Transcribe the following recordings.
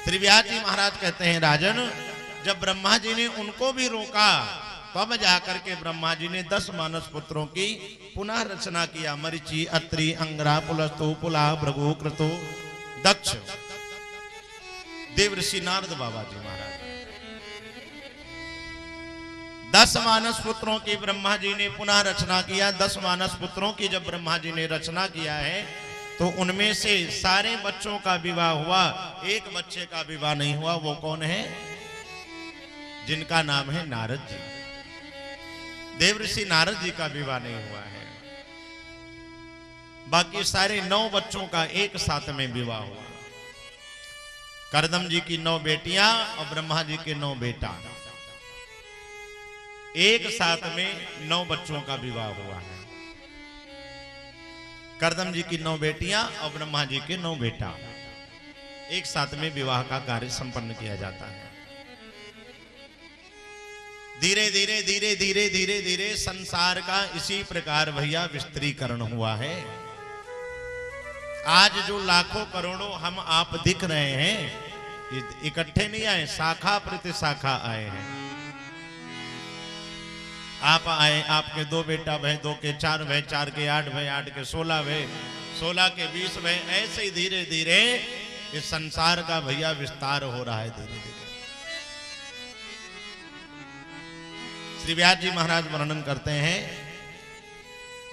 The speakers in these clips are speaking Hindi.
श्री व्यास जी महाराज कहते हैं राजन, जब ब्रह्मा जी ने उनको भी रोका तब जाकर के ब्रह्मा जी ने 10 मानस पुत्रों की पुनः रचना किया। मरीचि, अत्रि, अंगरा, पुलस्तु, पुला, भृगु, क्रतु, दक्ष, देवर्षि नारद बाबा जी महाराज। 10 मानस पुत्रों की ब्रह्मा जी ने पुनः रचना किया। 10 मानस पुत्रों की जब ब्रह्मा जी ने रचना किया है तो उनमें से सारे बच्चों का विवाह हुआ, एक बच्चे का विवाह नहीं हुआ। वो कौन है? जिनका नाम है नारद जी। देवर्षि नारद जी का विवाह नहीं हुआ है। बाकी सारे 9 बच्चों का एक साथ में विवाह हुआ। करदम जी की 9 बेटियां और ब्रह्मा जी के 9 बेटा, एक साथ में 9 बच्चों का विवाह हुआ है। करदम जी की 9 बेटियां और ब्रह्मा जी के 9 बेटा, एक साथ में विवाह का कार्य संपन्न किया जाता है। धीरे धीरे धीरे धीरे धीरे धीरे संसार का इसी प्रकार भैया विस्तारीकरण हुआ है। आज जो लाखों करोड़ों हम आप दिख रहे हैं, इकट्ठे नहीं आए, शाखा प्रति शाखा आए हैं। आप आए, आपके 2 बेटा भय, 2 के 4 भय, 4 के 8 भय, 8 के 16 भय, 16 के 20 भय। ऐसे ही धीरे धीरे इस संसार का भैया विस्तार हो रहा है धीरे धीरे। श्री व्यास जी महाराज वर्णन करते हैं,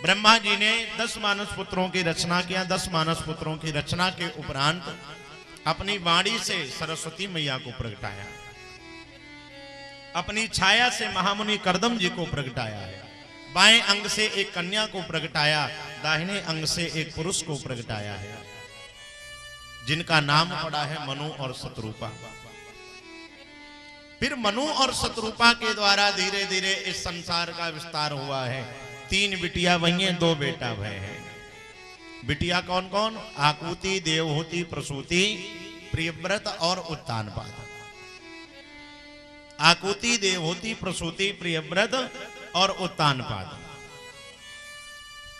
ब्रह्मा जी ने 10 मानस पुत्रों की रचना किया। 10 मानस पुत्रों की रचना के उपरांत अपनी वाणी से सरस्वती मैया को प्रगटाया, अपनी छाया से महामुनि करदम जी को प्रगटाया है, बाएं अंग से एक कन्या को प्रगटाया, दाहिने अंग से एक पुरुष को प्रगटाया है, जिनका नाम पड़ा है मनु और शतरूपा। फिर मनु और शतरूपा के द्वारा धीरे धीरे इस संसार का विस्तार हुआ है। 3 बिटिया वही हैं, 2 बेटा भय हैं। बिटिया कौन कौन? आकुति, देवहूति, प्रसूति, प्रियव्रत और उत्तानपाद। आकुति, देवहूति, प्रसूति, प्रियव्रत और उत्तानपाद।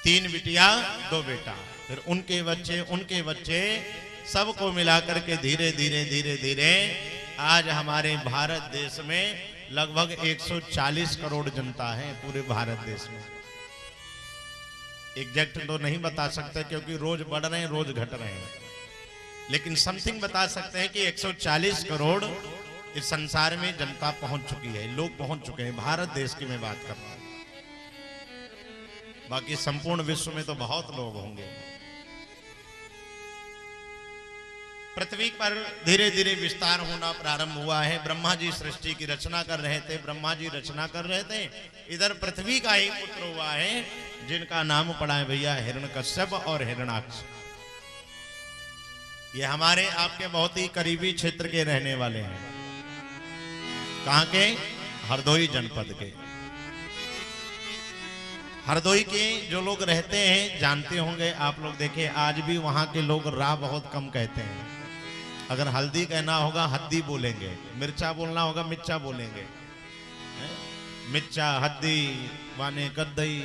3 बिटिया 2 बेटा, फिर उनके बच्चे सबको मिलाकर के धीरे धीरे धीरे धीरे आज हमारे भारत देश में लगभग 140 करोड़ जनता है पूरे भारत देश में। एग्जैक्ट तो नहीं बता सकते क्योंकि रोज बढ़ रहे हैं, रोज घट रहे हैं, लेकिन समथिंग बता सकते हैं कि 140 करोड़ इस संसार में जनता पहुंच चुकी है, लोग पहुंच चुके हैं। भारत देश की मैं बात कर रहा हूं, बाकी संपूर्ण विश्व में तो बहुत लोग होंगे। पृथ्वी पर धीरे धीरे विस्तार होना प्रारंभ हुआ है। ब्रह्मा जी सृष्टि की रचना कर रहे थे, ब्रह्मा जी रचना कर रहे थे। इधर पृथ्वी का ही पुत्र हुआ है जिनका नाम पड़ा है भैया हिरण्यकश्यप और हिरण्याक्ष। ये हमारे आपके बहुत ही करीबी क्षेत्र के रहने वाले हैं। कहां के? हरदोई जनपद के। हरदोई के जो लोग रहते हैं जानते होंगे आप लोग, देखे आज भी वहां के लोग रा बहुत कम कहते हैं। अगर हल्दी कहना होगा हद्दी बोलेंगे, मिर्चा बोलना होगा मिर्चा बोलेंगे, मिर्चा हद्दी वाने कद्दई।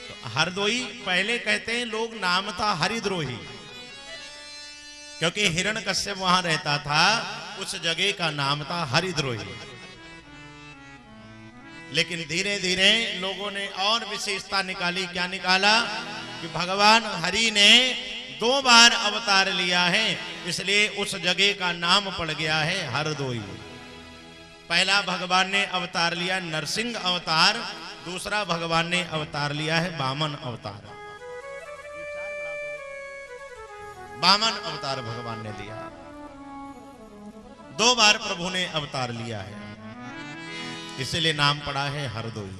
तो हरदोई पहले कहते हैं लोग, नाम था हरिद्रोही, क्योंकि हिरण्यकश्यप वहां रहता था, उस जगह का नाम था हरिद्रोही। लेकिन धीरे धीरे लोगों ने और विशेषता निकाली। क्या निकाला? कि भगवान हरि ने 2 बार अवतार लिया है, इसलिए उस जगह का नाम पड़ गया है हरदोई। पहला भगवान ने अवतार लिया नरसिंह अवतार, दूसरा भगवान ने अवतार लिया है वामन अवतार। वामन अवतार भगवान ने लिया, 2 बार प्रभु ने अवतार लिया है, इसलिए नाम पड़ा है हरदोई।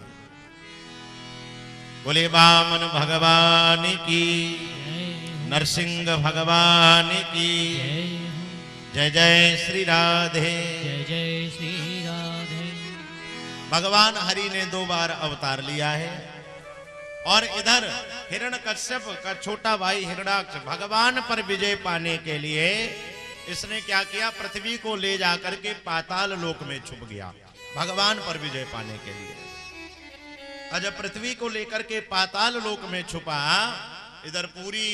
बोले वामन भगवान की, नरसिंह भगवान की जय। जय श्री राधे, जय जय श्री राधे। भगवान हरि ने 2 बार अवतार लिया है। और इधर हिरण्यकश्यप का छोटा भाई हिरण्याक्ष भगवान पर विजय पाने के लिए इसने क्या किया? पृथ्वी को ले जाकर के पाताल लोक में छुप गया भगवान पर विजय पाने के लिए। और जब पृथ्वी को लेकर के पाताल लोक में छुपा, इधर पूरी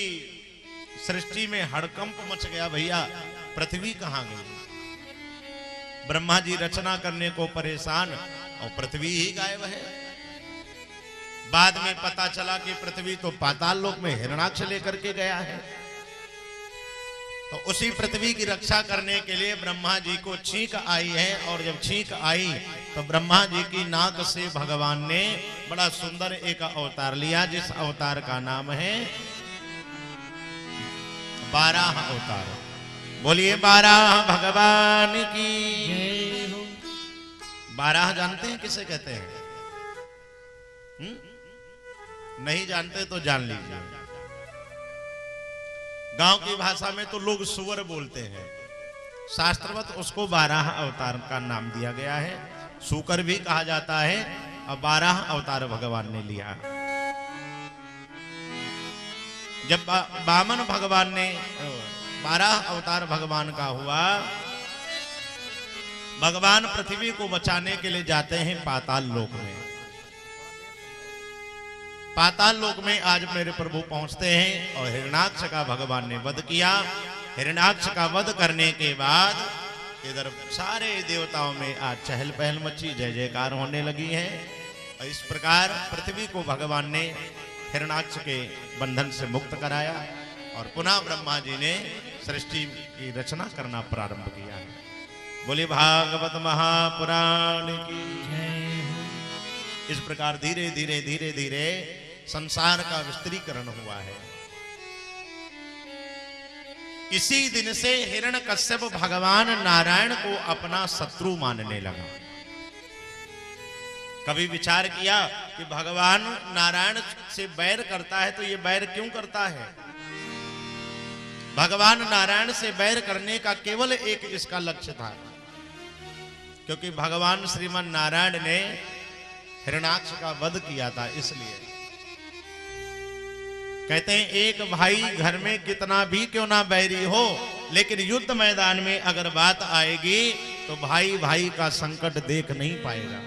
सृष्टि में हड़कंप मच गया भैया। पृथ्वी कहां गई? ब्रह्मा जी रचना करने को परेशान और पृथ्वी ही गायब है। बाद में पता चला कि पृथ्वी तो पाताल लोक में हिरणाक्ष लेकर के गया है। तो उसी पृथ्वी की रक्षा करने के लिए ब्रह्मा जी को छींक आई है, और जब छींक आई तो ब्रह्मा जी की नाक से भगवान ने बड़ा सुंदर एक अवतार लिया, जिस अवतार का नाम है बारह अवतार। बोलिए बारह भगवान की जय हो। बारह जानते हैं किसे कहते हैं? नहीं जानते तो जान लीजिए। गांव की भाषा में तो लोग सुअर बोलते हैं, शास्त्रवत उसको बारह अवतार का नाम दिया गया है। सूकर भी कहा जाता है, और बारह अवतार भगवान ने लिया। जब वामन भगवान ने 12 अवतार भगवान का हुआ, भगवान पृथ्वी को बचाने के लिए जाते हैं पाताल लोक में। पाताल लोक में आज मेरे प्रभु पहुंचते हैं और हिरणाक्ष का भगवान ने वध किया। हिरणाक्ष का वध करने के बाद इधर सारे देवताओं में आज चहल पहल मची, जय जयकार होने लगी है। और इस प्रकार पृथ्वी को भगवान ने हिरणाक्ष के बंधन से मुक्त कराया, और पुनः ब्रह्मा जी ने सृष्टि की रचना करना प्रारंभ किया है। बोले भागवत महापुराण की जय हो। इस प्रकार धीरे धीरे धीरे धीरे संसार का विस्तारीकरण हुआ है। इसी दिन से हिरण्यकश्यप भगवान नारायण को अपना शत्रु मानने लगा। कभी विचार किया कि भगवान नारायण से बैर करता है तो ये बैर क्यों करता है? भगवान नारायण से बैर करने का केवल एक इसका लक्ष्य था, क्योंकि भगवान श्रीमान नारायण ने हिरणाक्ष का वध किया था। इसलिए कहते हैं एक भाई घर में कितना भी क्यों ना बैरी हो, लेकिन युद्ध मैदान में अगर बात आएगी तो भाई भाई का संकट देख नहीं पाएगा।